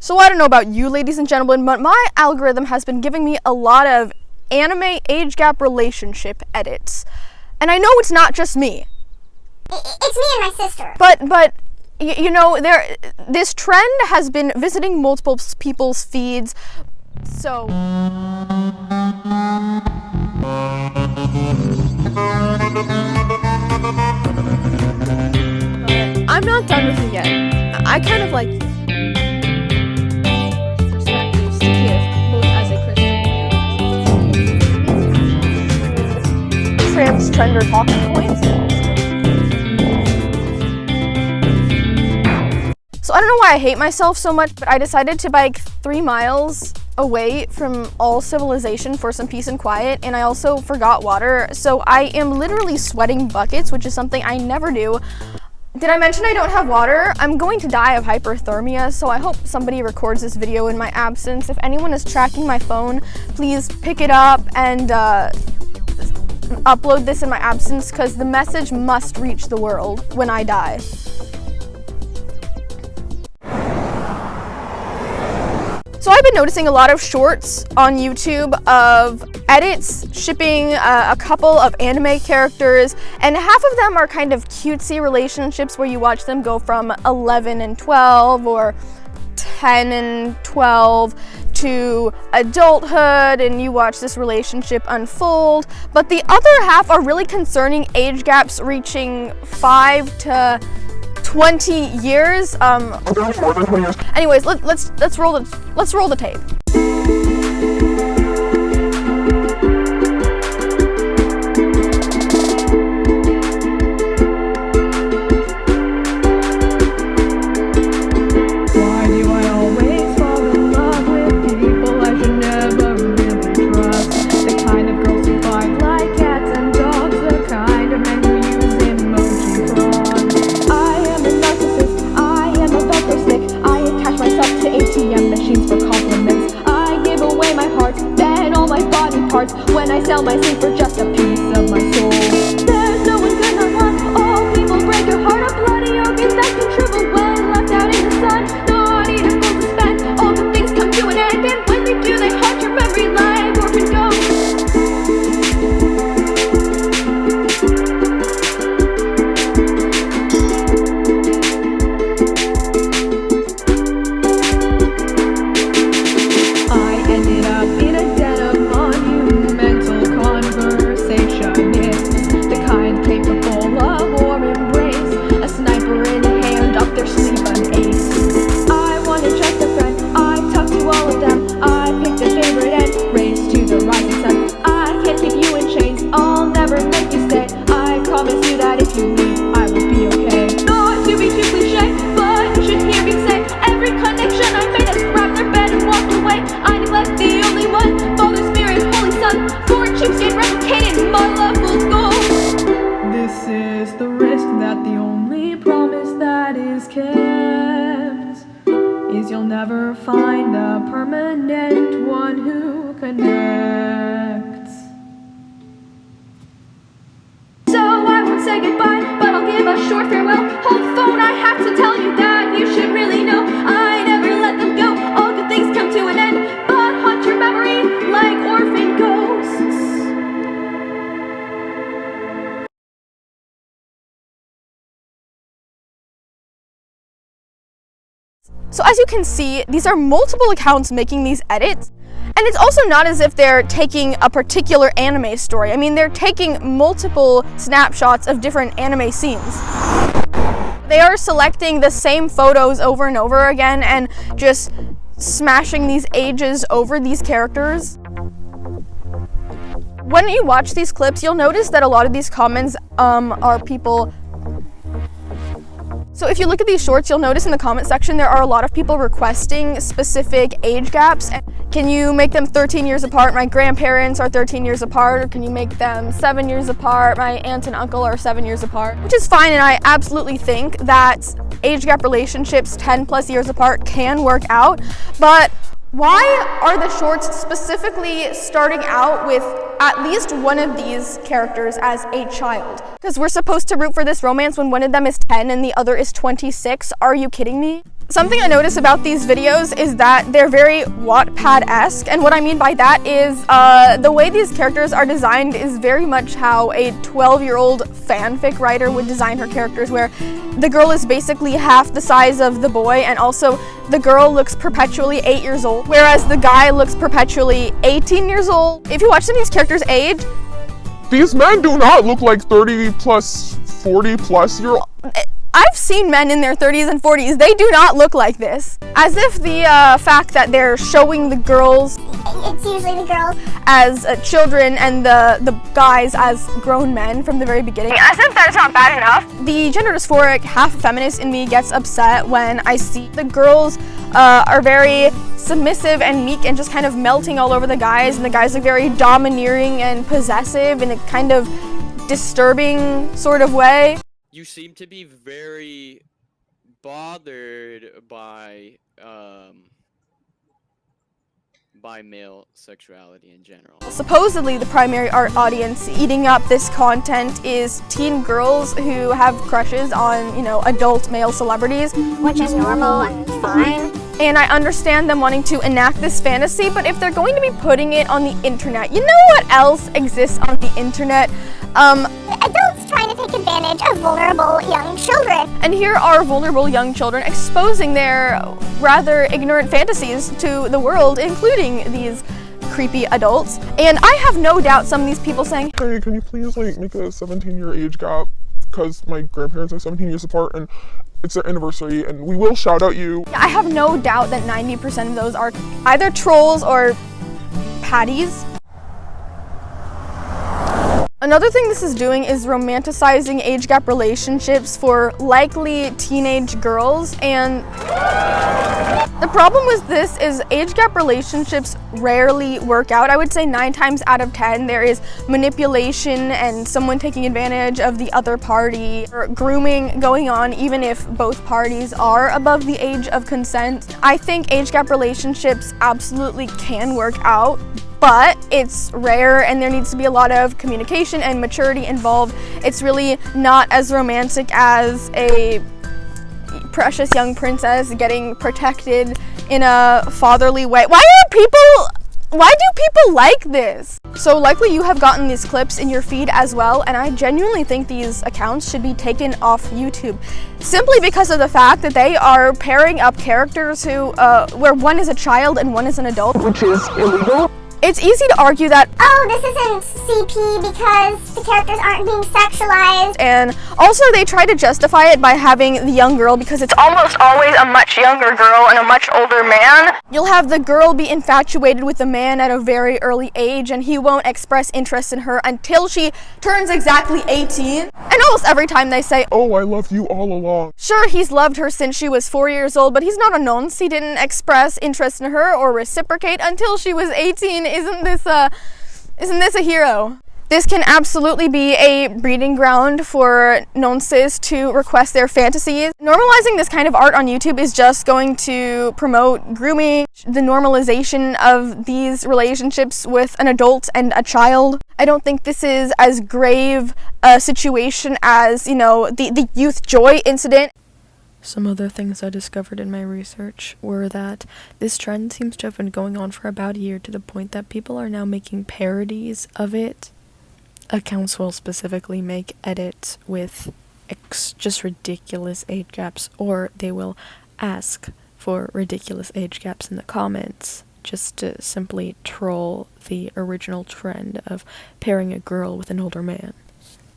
So I don't know about you, ladies and gentlemen, but my algorithm has been giving me a lot of anime age gap relationship edits. And I know it's not just me. It's me and my sister. But you know, this trend has been visiting multiple people's feeds. So I'm not done with it yet. I kind of like transgender talking points. So I don't know why I hate myself so much, but I decided to bike 3 miles away from all civilization for some peace and quiet, and I also forgot water, so I am literally sweating buckets, which is something I never do. Did I mention I don't have water? I'm going to die of hyperthermia, so I hope somebody records this video in my absence. If anyone is tracking my phone, please pick it up and upload this in my absence, because the message must reach the world when I die. So I've been noticing a lot of shorts on YouTube of edits shipping a couple of anime characters, and half of them are kind of cutesy relationships where you watch them go from 11 and 12 or 10 and 12 to adulthood, and you watch this relationship unfold. But the other half are really concerning age gaps reaching 5 to 20 years. Anyways, let's roll the tape. When I sell my sleep for just a piece of my soul. There's no one good, not one. All people break your heart. A bloody organ that can shrivel when left out in the sun. Not even gold to spend. All good things come to an end, and when they do, they haunt your memory like orphan ghosts. I ended up in a den of monumental conversationists, the kind capable of war embrace, a sniper in hand, up their sleeve an ace. I wanted just a friend, I talked to all of them, I picked a favorite and raced to the rising sun. I can't keep you in chains, I'll never make you stay. I promise you that if you leave, I will be okay. Not to be too cliche, but you should hear me say, every connection I made has grabbed their bed and walked away. I neglect the only one, Father, Spirit, Holy Son, for cheapskate replicated, my love will go. This is the risk that the only promise that is kept is you'll never find a permanent one who connects. So I won't say goodbye, but I'll give a short farewell. Hold the phone, I have to tell you that you should really know I never let them go. All good things come to an end, but haunt your memory like orphan ghosts. So as you can see, these are multiple accounts making these edits. And it's also not as if they're taking a particular anime story. I mean, they're taking multiple snapshots of different anime scenes. They are selecting the same photos over and over again and just smashing these ages over these characters. When you watch these clips, you'll notice that a lot of these comments are people. So if you look at these shorts, you'll notice in the comment section there are a lot of people requesting specific age gaps. Can you make them 13 years apart? My grandparents are 13 years apart. Or can you make them 7 years apart? My aunt and uncle are 7 years apart. Which is fine, and I absolutely think that age gap relationships 10 plus years apart can work out. But why are the shorts specifically starting out with at least one of these characters as a child? Because we're supposed to root for this romance when one of them is 10 and the other is 26. Are you kidding me? Something I notice about these videos is that they're very Wattpad-esque, and what I mean by that is the way these characters are designed is very much how a 12-year-old fanfic writer would design her characters, where the girl is basically half the size of the boy, and also the girl looks perpetually 8 years old, whereas the guy looks perpetually 18 years old. If you watch some of these characters' age, these men do not look like 30 plus, 40 plus year old. I've seen men in their 30s and 40s, they do not look like this. As if the fact that they're showing the girls, It's usually the girls, as children and the guys as grown men from the very beginning, as if that's not bad enough. The gender dysphoric half feminist in me gets upset when I see the girls are very submissive and meek and just kind of melting all over the guys, and the guys are very domineering and possessive in a kind of disturbing sort of way. You seem to be very bothered by male sexuality in general. Supposedly the primary art audience eating up this content is teen girls who have crushes on, adult male celebrities. which is normal and fine. And I understand them wanting to enact this fantasy, but if they're going to be putting it on the internet, you know what else exists on the internet? Adults trying to take advantage of vulnerable young children. And here are vulnerable young children exposing their rather ignorant fantasies to the world, including these creepy adults. And I have no doubt some of these people saying, Hey, can you please make a 17-year age gap? Because my grandparents are 17 years apart and it's their anniversary and we will shout out you. I have no doubt that 90% of those are either trolls or patties. Another thing this is doing is romanticizing age gap relationships for likely teenage girls, and the problem with this is age gap relationships rarely work out. I would say 9 times out of 10 there is manipulation and someone taking advantage of the other party, or grooming going on even if both parties are above the age of consent. I think age gap relationships absolutely can work out, but it's rare and there needs to be a lot of communication and maturity involved. It's really not as romantic as a precious young princess getting protected in a fatherly way. Why do people like this? So likely you have gotten these clips in your feed as well, and I genuinely think these accounts should be taken off YouTube simply because of the fact that they are pairing up characters who where one is a child and one is an adult, Which is illegal. It's easy to argue that, Oh, this isn't CP because the characters aren't being sexualized. and also they try to justify it by having the young girl because it's almost always a much younger girl and a much older man. You'll have the girl be infatuated with the man at a very early age and he won't express interest in her until she turns exactly 18. And almost every time they say, Oh, I loved you all along. sure, he's loved her since she was 4 years old, but he's not a nonce. He didn't express interest in her or reciprocate until she was 18. Isn't this a hero? This can absolutely be a breeding ground for nonces to request their fantasies. Normalizing this kind of art on YouTube is just going to promote grooming, the normalization of these relationships with an adult and a child. I don't think this is as grave a situation as, the Youth Joy incident. Some other things I discovered in my research were that this trend seems to have been going on for about a year, to the point that people are now making parodies of it. Accounts will specifically make edits with just ridiculous age gaps, or they will ask for ridiculous age gaps in the comments just to simply troll the original trend of pairing a girl with an older man.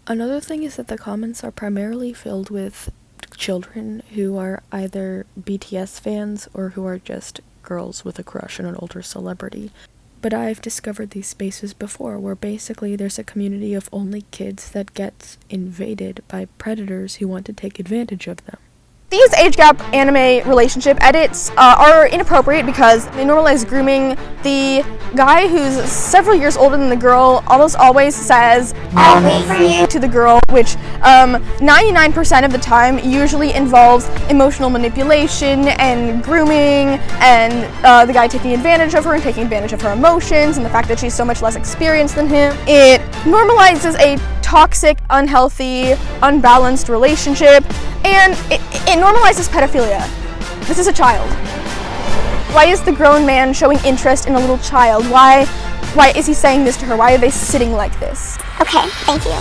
Another thing is that the comments are primarily filled with children who are either BTS fans or who are just girls with a crush on an older celebrity. But I've discovered these spaces before where basically there's a community of only kids that gets invaded by predators who want to take advantage of them. These age gap anime relationship edits are inappropriate because they normalize grooming. The guy who's several years older than the girl almost always says, "I'll wait for you," to the girl, which 99% of the time usually involves emotional manipulation and grooming and the guy taking advantage of her and taking advantage of her emotions and the fact that she's so much less experienced than him. It normalizes a toxic, unhealthy, unbalanced relationship, and it normalizes pedophilia. This is a child. Why is the grown man showing interest in a little child? Why is he saying this to her? Why are they sitting like this? Okay, thank you.